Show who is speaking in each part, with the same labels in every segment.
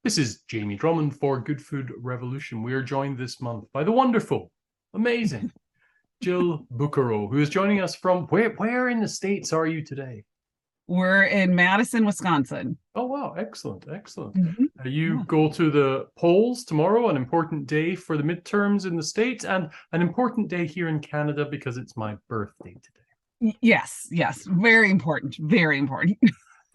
Speaker 1: This is Jamie Drummond for Good Food Revolution. We are joined this month by the wonderful, amazing Jill Bucaro, who is joining us from where in the States are you today?
Speaker 2: We're in Madison, Wisconsin.
Speaker 1: Oh, wow. Excellent. Excellent.
Speaker 2: Mhm.
Speaker 1: You
Speaker 2: Yeah.
Speaker 1: go to the polls tomorrow, an important day for the midterms in the States, and an important day here in Canada because it's my birthday today.
Speaker 2: Yes. Very important. Very important.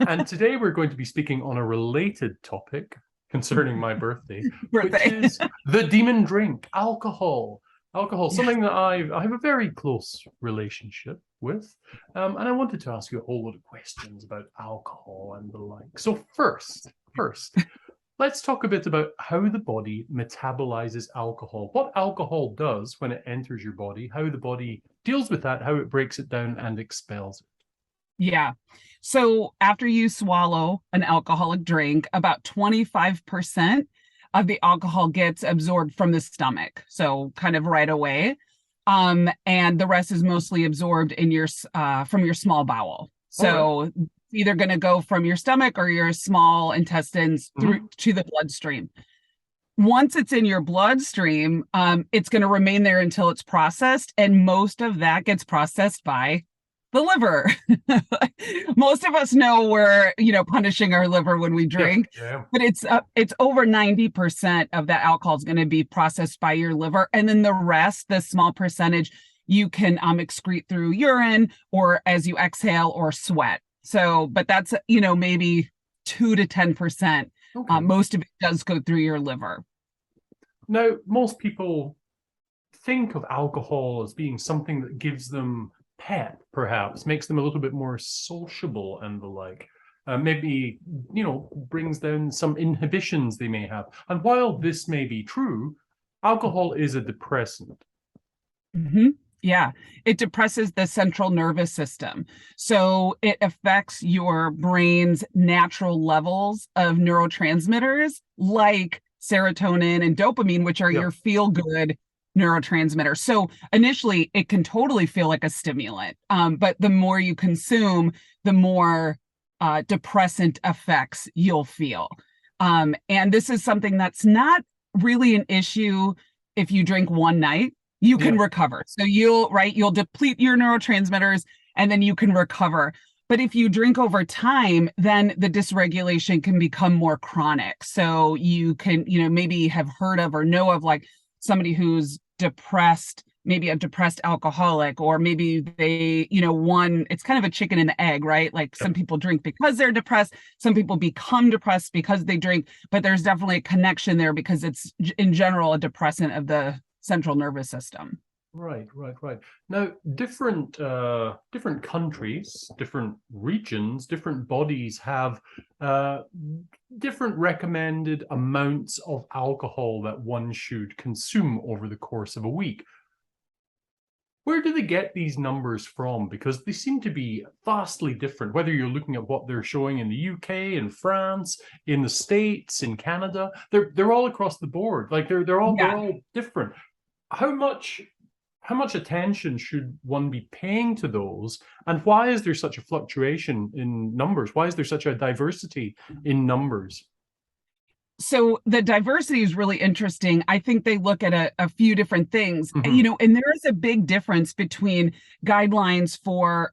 Speaker 1: And today we're going to be speaking on a related topic concerning my birthday, which
Speaker 2: Birthday.
Speaker 1: is the demon drink, alcohol. Alcohol,
Speaker 2: Yes.
Speaker 1: something that I have a very close relationship with. And I wanted to ask you a whole lot of questions about alcohol and the like. So first, let's talk a bit about how the body metabolizes alcohol, what alcohol does when it enters your body, how the body deals with that, how it breaks it down and expels it.
Speaker 2: Yeah. So after you swallow an alcoholic drink, about 25% of the alcohol gets absorbed from the stomach. So kind of right away. And the rest is mostly absorbed in your from your small bowel.
Speaker 1: All right.
Speaker 2: So either going to go from your stomach or your small intestines through to the bloodstream. Once it's in your bloodstream, it's going to remain there until it's processed, and most of that gets processed by the liver. Most of us know we're, punishing our liver when we
Speaker 1: Yeah,
Speaker 2: drink,
Speaker 1: yeah.
Speaker 2: but it's over 90% of that alcohol is going to be processed by your liver, and then the rest, the small percentage, you can excrete through urine or as you exhale or sweat. So, but that's maybe 2 to 10%.
Speaker 1: Okay.
Speaker 2: Most of it does go through your liver.
Speaker 1: Now, most people think of alcohol as being something that gives them pep, perhaps, makes them a little bit more sociable and the like. Maybe, brings down some inhibitions they may have. And while this may be true, alcohol is a depressant.
Speaker 2: Mm-hmm. Yeah, it depresses the central nervous system. So it affects your brain's natural levels of neurotransmitters like serotonin and dopamine, which are
Speaker 1: Yeah.
Speaker 2: your feel-good neurotransmitters. So initially, it can totally feel like a stimulant, but the more you consume, the more depressant effects you'll feel. And this is something that's not really an issue if you drink one night. You can
Speaker 1: Yeah.
Speaker 2: recover. So you'll deplete your neurotransmitters and then you can recover. But if you drink over time, then the dysregulation can become more chronic. So you can, maybe have heard of or know of like somebody who's depressed, maybe a depressed alcoholic, or maybe they, it's kind of a chicken and the egg, right? Like some people drink because they're depressed, some people become depressed because they drink, but there's definitely a connection there because it's in general a depressant of the central nervous system.
Speaker 1: Right. Now, different countries, different regions, different bodies have different recommended amounts of alcohol that one should consume over the course of a week. Where do they get these numbers from? Because they seem to be vastly different, whether you're looking at what they're showing in the UK, in France, in the States, in Canada. They're all across the board. Like they're
Speaker 2: Yeah.
Speaker 1: all different. How much attention should one be paying to those? And why is there such a fluctuation in numbers? Why is there such a diversity in numbers?
Speaker 2: So the diversity is really interesting. I think they look at a few different things,
Speaker 1: Mm-hmm.
Speaker 2: and there is a big difference between guidelines for,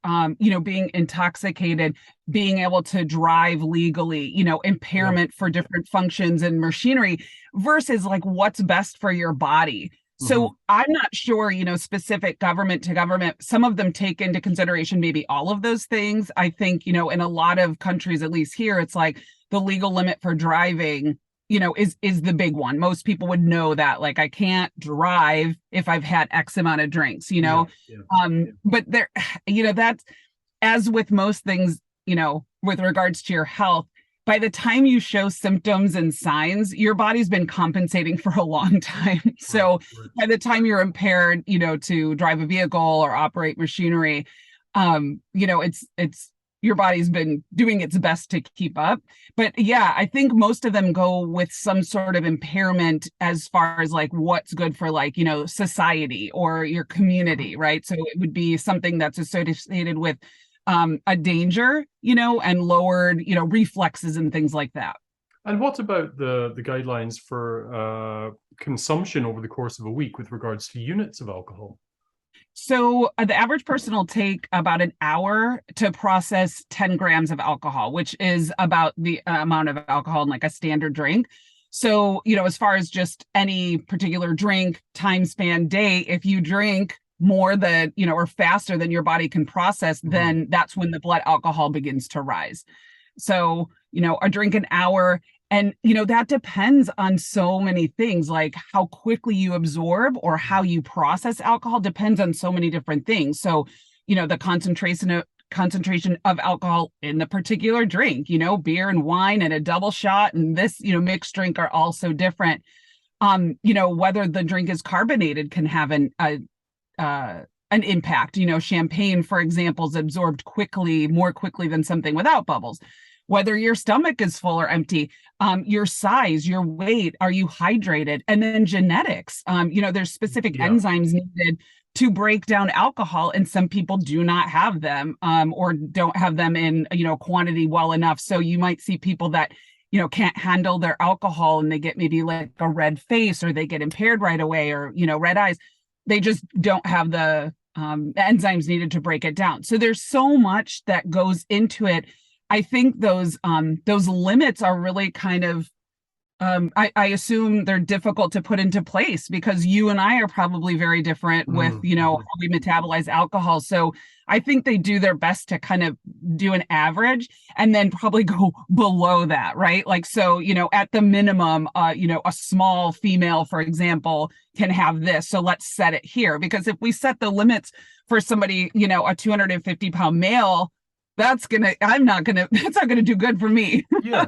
Speaker 2: being intoxicated, being able to drive legally,
Speaker 1: Yeah.
Speaker 2: impairment for different functions and machinery versus like what's best for your body.
Speaker 1: Mm-hmm.
Speaker 2: So I'm not sure, specific government to government, some of them take into consideration maybe all of those things. I think, in a lot of countries, at least here, it's like the legal limit for driving is the big one. Most people would know that, like, I can't drive if I've had X amount of drinks,
Speaker 1: Yeah. Yeah.
Speaker 2: but there, that's as with most things, with regards to your health, by the time you show symptoms and signs, your body's been compensating for a long time.
Speaker 1: Right.
Speaker 2: So
Speaker 1: Right.
Speaker 2: by the time you're impaired, to drive a vehicle or operate machinery, it's your body's been doing its best to keep up. But yeah, I think most of them go with some sort of impairment as far as like what's good for like, society or your community, right? So it would be something that's associated with a danger, and lowered, reflexes and things like that.
Speaker 1: And what about the guidelines for consumption over the course of a week with regards to units of alcohol?
Speaker 2: So the average person will take about an hour to process 10 grams of alcohol, which is about the amount of alcohol in like a standard drink. So, as far as just any particular drink, time span, day, if you drink more than, or faster than your body can process, then that's when the blood alcohol begins to rise. So, a drink an hour. And, that depends on so many things, like how quickly you absorb or how you process alcohol depends on so many different things. So, the concentration of alcohol in the particular drink, beer and wine and a double shot and this, mixed drink are also different. Whether the drink is carbonated can have an impact. Champagne, for example, is absorbed more quickly than something without bubbles. Whether your stomach is full or empty, your size, your weight, are you hydrated? And then genetics, there's specific enzymes needed to break down alcohol, and some people do not have them or don't have them in, quantity well enough. So you might see people that, can't handle their alcohol and they get maybe like a red face or they get impaired right away or, red eyes. They just don't have the enzymes needed to break it down. So there's so much that goes into it. I think those limits are really kind of, I assume they're difficult to put into place because you and I are probably very different with, how we metabolize alcohol. So I think they do their best to kind of do an average and then probably go below that, right? Like, so, at the minimum, a small female, for example, can have this. So let's set it here, because if we set the limits for somebody, a 250-pound male, that's not gonna do good for me.
Speaker 1: Yeah.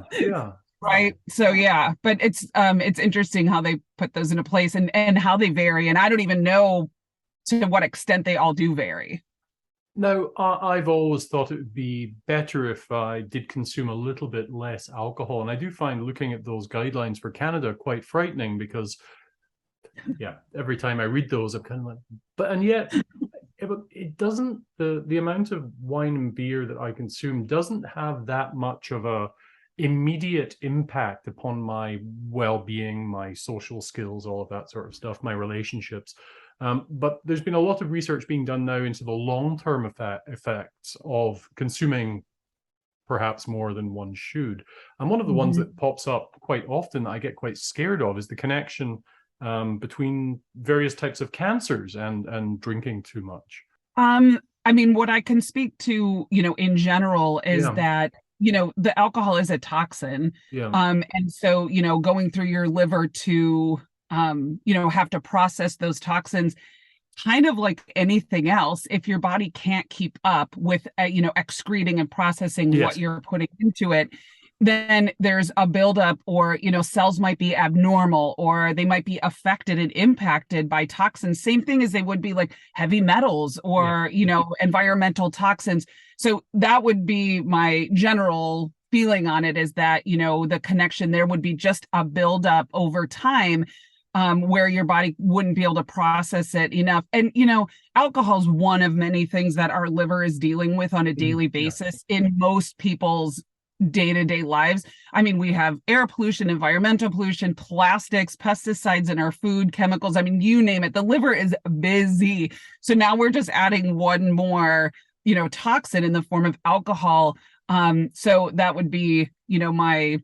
Speaker 2: Right. So yeah, but it's interesting how they put those into place and how they vary. And I don't even know to what extent they all do vary.
Speaker 1: Now, I've always thought it would be better if I did consume a little bit less alcohol. And I do find looking at those guidelines for Canada quite frightening because, every time I read those, I'm kind of like, and yet it doesn't, the amount of wine and beer that I consume doesn't have that much of a immediate impact upon my well-being, my social skills, all of that sort of stuff, my relationships. But there's been a lot of research being done now into the long-term effects of consuming perhaps more than one should. And one of the ones that pops up quite often that I get quite scared of is the connection between various types of cancers and drinking too much.
Speaker 2: I mean, what I can speak to, in general is that, the alcohol is a toxin. And so, going through your liver to, have to process those toxins, kind of like anything else, if your body can't keep up with, excreting and processing what you're putting into it, then there's a buildup or, cells might be abnormal or they might be affected and impacted by toxins. Same thing as they would be like heavy metals or, environmental toxins. So that would be my general feeling on it, is that, the connection there would be just a buildup over time where your body wouldn't be able to process it enough. And, alcohol is one of many things that our liver is dealing with on a daily basis in most people's day-to-day lives. I mean, we have air pollution, environmental pollution, plastics, pesticides in our food, chemicals. I mean, you name it. The liver is busy. So now we're just adding one more, toxin in the form of alcohol. So that would be, my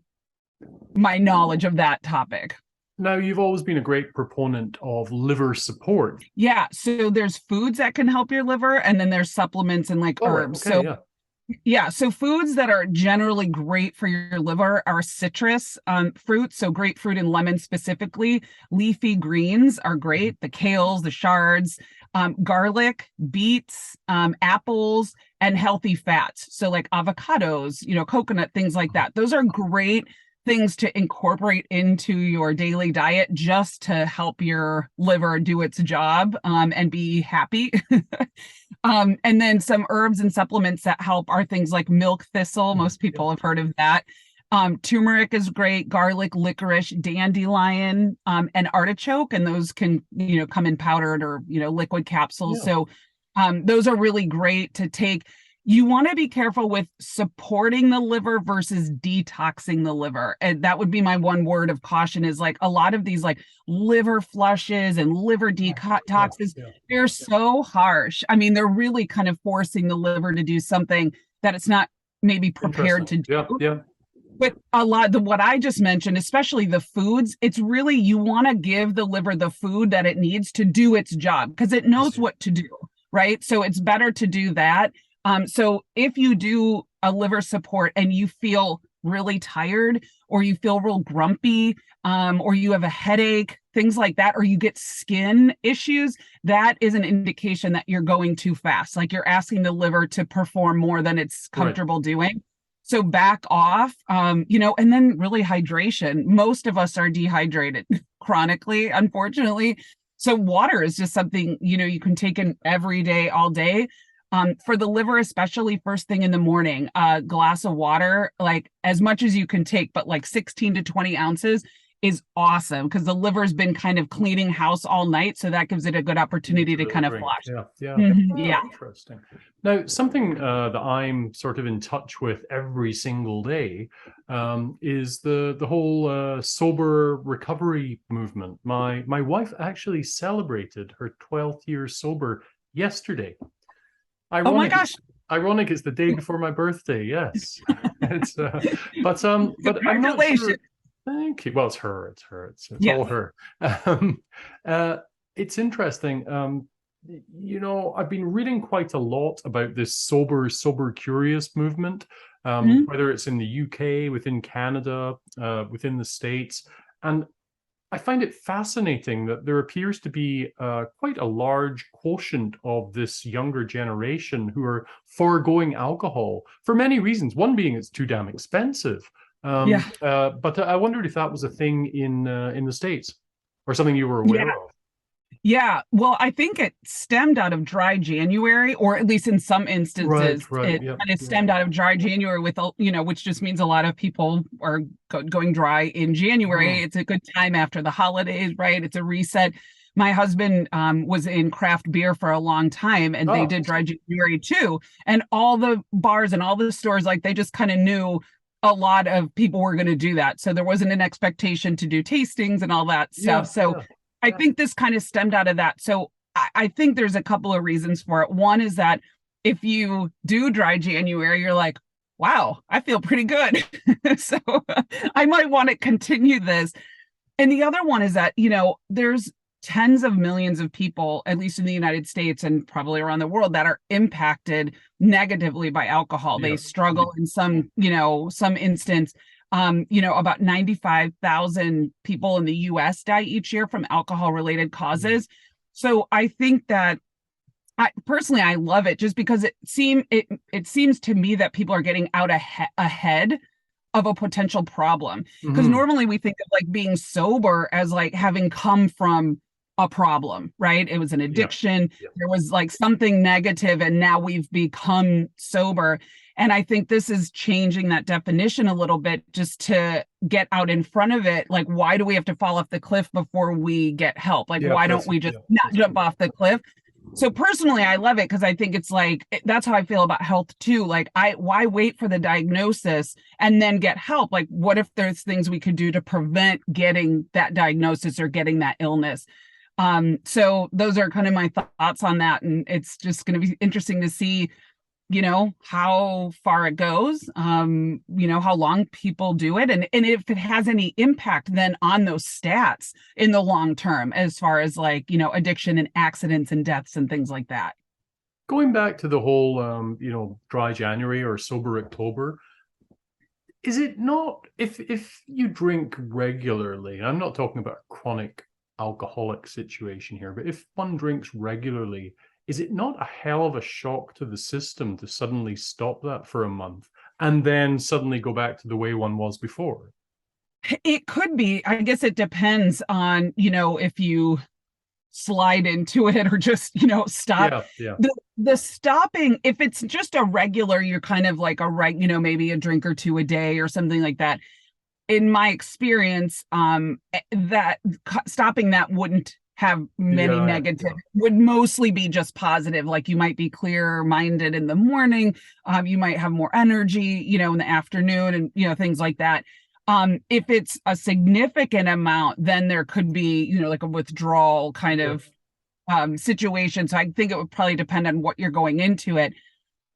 Speaker 2: knowledge of that topic.
Speaker 1: Now, you've always been a great proponent of liver support.
Speaker 2: Yeah. So there's foods that can help your liver, and then there's supplements and like herbs. So foods that are generally great for your liver are citrus fruits, so grapefruit and lemon specifically. Leafy greens are great, the kales, the shards, garlic, beets, apples, and healthy fats. So like avocados, coconut, things like that. Those are great things to incorporate into your daily diet just to help your liver do its job and be happy. And then some herbs and supplements that help are things like milk thistle. Most people have heard of that. Turmeric is great, garlic, licorice, dandelion, and artichoke. And those can, come in powdered or, liquid capsules. So those are really great to take. you want to be careful with supporting the liver versus detoxing the liver. And that would be my one word of caution, is like a lot of these like liver flushes and liver detoxes, they're so harsh. I mean, they're really kind of forcing the liver to do something that it's not maybe prepared to do.
Speaker 1: Yeah.
Speaker 2: But a lot of what I just mentioned, especially the foods, it's really, you want to give the liver the food that it needs to do its job, because it knows what to do, right? So it's better to do that. So if you do a liver support and you feel really tired, or you feel real grumpy, or you have a headache, things like that, or you get skin issues, that is an indication that you're going too fast. Like you're asking the liver to perform more than it's comfortable doing. So back off, and then really hydration. Most of us are dehydrated chronically, unfortunately. So water is just something, you can take in every day, all day. For the liver, especially first thing in the morning, a glass of water, like as much as you can take, but like 16 to 20 ounces is awesome, because the liver's been kind of cleaning house all night. So that gives it a good opportunity to kind of flush.
Speaker 1: Yeah. Interesting. Now, something that I'm sort of in touch with every single day is the whole sober recovery movement. My wife actually celebrated her 12th year sober yesterday. Ironic,
Speaker 2: oh my gosh!
Speaker 1: Ironic, it's the day before my birthday. Yes, it's but I'm not sure. Thank you. Well, it's her. It's all her. It's interesting. I've been reading quite a lot about this sober curious movement, whether it's in the UK, within Canada, within the States, and I find it fascinating that there appears to be quite a large quotient of this younger generation who are foregoing alcohol for many reasons. One being it's too damn expensive. But I wondered if that was a thing in the States, or something you were aware of.
Speaker 2: Yeah, well, I think it stemmed out of dry January, or at least in some instances, it kind of stemmed out of dry January with, which just means a lot of people are going dry in January. It's a good time after the holidays, right? It's a reset. My husband was in craft beer for a long time, and they did dry January too. And all the bars and all the stores, like they just kind of knew a lot of people were going to do that. So there wasn't an expectation to do tastings and all that stuff. I think this kind of stemmed out of that. So I think there's a couple of reasons for it. One is that if you do dry January, you're like, wow, I feel pretty good. So I might want to continue this. And the other one is that, there's tens of millions of people, at least in the United States and probably around the world, that are impacted negatively by alcohol. They struggle in some instance. About 95,000 people in the US die each year from alcohol-related causes. So I think that I love it, just because it seems to me that people are getting out ahead of a potential problem. Because normally we think of like being sober as like having come from a problem, right? It was an addiction. There was like something negative, and now we've become sober. And I think this is changing that definition a little bit, just to get out in front of it. Like, why do we have to fall off the cliff before we get help? Like, why don't we just not jump off the cliff? So personally, I love it, because I think it's like, that's how I feel about health too. Like, why wait for the diagnosis and then get help? Like, what if there's things we could do to prevent getting that diagnosis or getting that illness? So those are kind of my thoughts on that. And it's just going to be interesting to see, how far it goes, how long people do it, and if it has any impact then on those stats in the long term, as far as like, addiction and accidents and deaths and things like that.
Speaker 1: Going back to the whole, dry January or sober October, is it not, if you drink regularly, I'm not talking about a chronic alcoholic situation here, but if one drinks regularly, is it not a hell of a shock to the system to suddenly stop that for a month and then suddenly go back to the way one was before?
Speaker 2: It could be. I guess it depends on, if you slide into it or just, stop. The stopping, if it's just a regular, you're kind of like maybe a drink or two a day or something like that. In my experience, that stopping that wouldn't have many
Speaker 1: Yeah,
Speaker 2: negative,
Speaker 1: yeah.
Speaker 2: would mostly be just positive. Like you might be clear minded in the morning, you might have more energy, in the afternoon, and things like that. If it's a significant amount, then there could be, like a withdrawal kind
Speaker 1: Yeah.
Speaker 2: of situation. So I think it would probably depend on what you're going into it.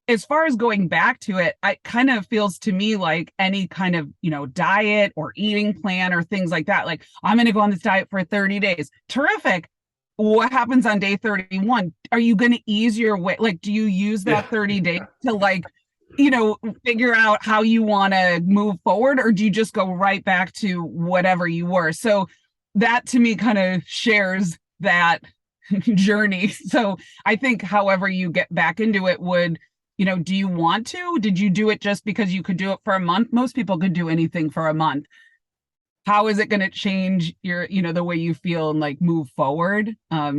Speaker 2: As far as going back to it, it kind of feels to me like any kind of, diet or eating plan or things like that. Like, I'm going to go on this diet for 30 days. Terrific. What happens on day 31? Are you going to ease your way? Like, do you use
Speaker 1: Yeah.
Speaker 2: that 30 days to figure out how you want to move forward? Or do you just go right back to whatever you were? So that to me kind of shares that journey. So I think however you get back into it would, do you want to? Did you do it just because you could do it for a month? Most people could do anything for a month. How is it going to change your, the way you feel and like move forward?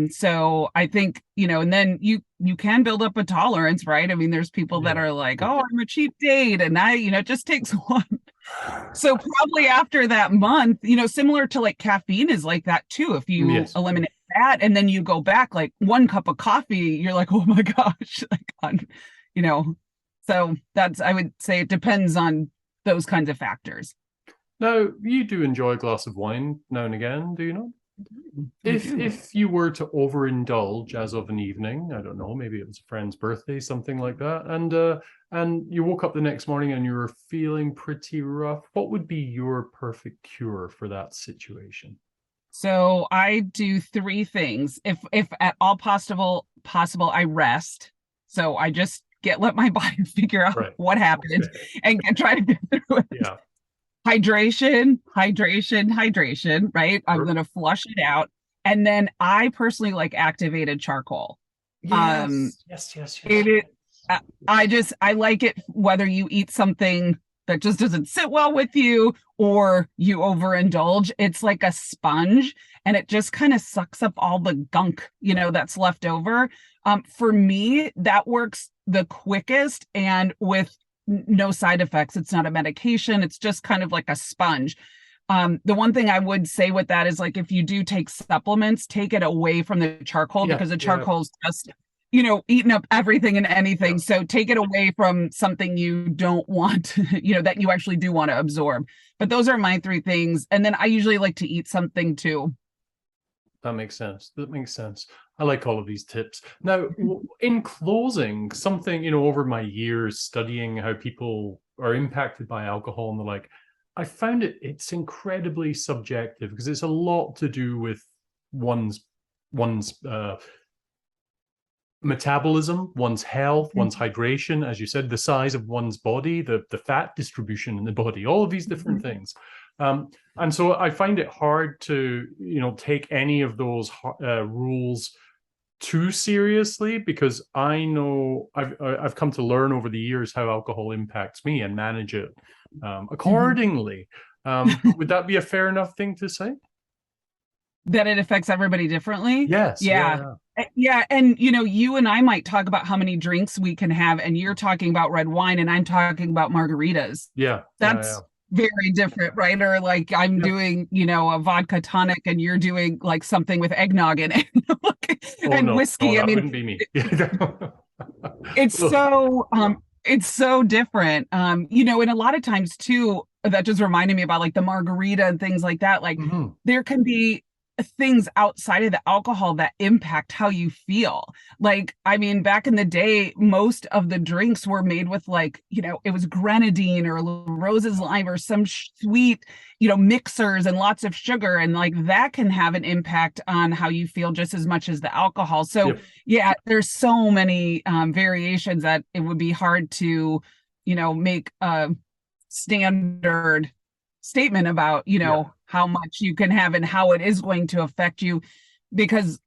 Speaker 2: So I think, and then you can build up a tolerance, right? I mean, there's people that are like, oh, I'm a cheap date, and it just takes one. So probably after that month, similar to like caffeine is like that too. If you eliminate that and then you go back like one cup of coffee, you're like, oh my gosh, like so I would say it depends on those kinds of factors.
Speaker 1: Now, you do enjoy a glass of wine now and again, do you not? If you were to overindulge as of an evening, I don't know, maybe it was a friend's birthday, something like that, and you woke up the next morning and you were feeling pretty rough, what would be your perfect cure for that situation?
Speaker 2: So I do three things. If at all possible, I rest. So I just let my body figure out what happened and try to get through it.
Speaker 1: Yeah.
Speaker 2: Hydration, right? I'm going to flush it out. And then I personally like activated charcoal.
Speaker 1: Yes.
Speaker 2: I like it whether you eat something that just doesn't sit well with you or you overindulge. It's like a sponge and it just kind of sucks up all the gunk, that's left over. For me, that works the quickest and with no side effects. It's not a medication. It's just kind of like a sponge. The one thing I would say with that is like, if you do take supplements, take it away from the charcoal because the charcoal is just, eating up everything and anything. So take it away from something you don't want, that you actually do want to absorb. But those are my three things. And then I usually like to eat something too.
Speaker 1: That makes sense. I like all of these tips. Now, in closing, something, over my years studying how people are impacted by alcohol and the like, I found it's incredibly subjective because it's a lot to do with one's metabolism, one's health, one's hydration, as you said, the size of one's body, the fat distribution in the body, all of these different things. And so I find it hard to, take any of those rules too seriously because I know I've come to learn over the years how alcohol impacts me and manage it accordingly. Would that be a fair enough thing to say?
Speaker 2: That it affects everybody differently?
Speaker 1: Yes.
Speaker 2: Yeah. Yeah. And, you and I might talk about how many drinks we can have, and you're talking about red wine, and I'm talking about margaritas.
Speaker 1: Yeah.
Speaker 2: That's very different, right? Or like I'm doing, a vodka tonic, and you're doing like something with eggnog in it and whiskey.
Speaker 1: That wouldn't be me.
Speaker 2: It's so different. And a lot of times too, that just reminded me about like the margarita and things like that. Like there can be things outside of the alcohol that impact how you feel. Like, I mean, back in the day, most of the drinks were made with like, it was grenadine or Rose's lime or some sweet, mixers and lots of sugar. And like that can have an impact on how you feel just as much as the alcohol. So yeah, there's so many variations that it would be hard to, make a standard statement about, how much you can have and how it is going to affect you. Because,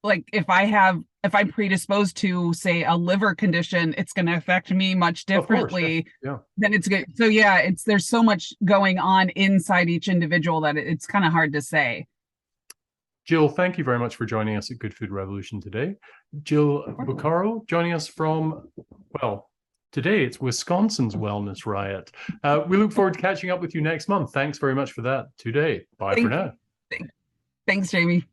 Speaker 2: like if I'm predisposed to say a liver condition, it's going to affect me much differently than it's good. So yeah, there's so much going on inside each individual that it's kind of hard to say.
Speaker 1: Jill, thank you very much for joining us at Good Food Revolution today. Jill Bucaro joining us from, today it's Wisconsin's Wellness Riot. We look forward to catching up with you next month. Thanks very much for that today. Bye for now.
Speaker 2: Thanks, Jamie.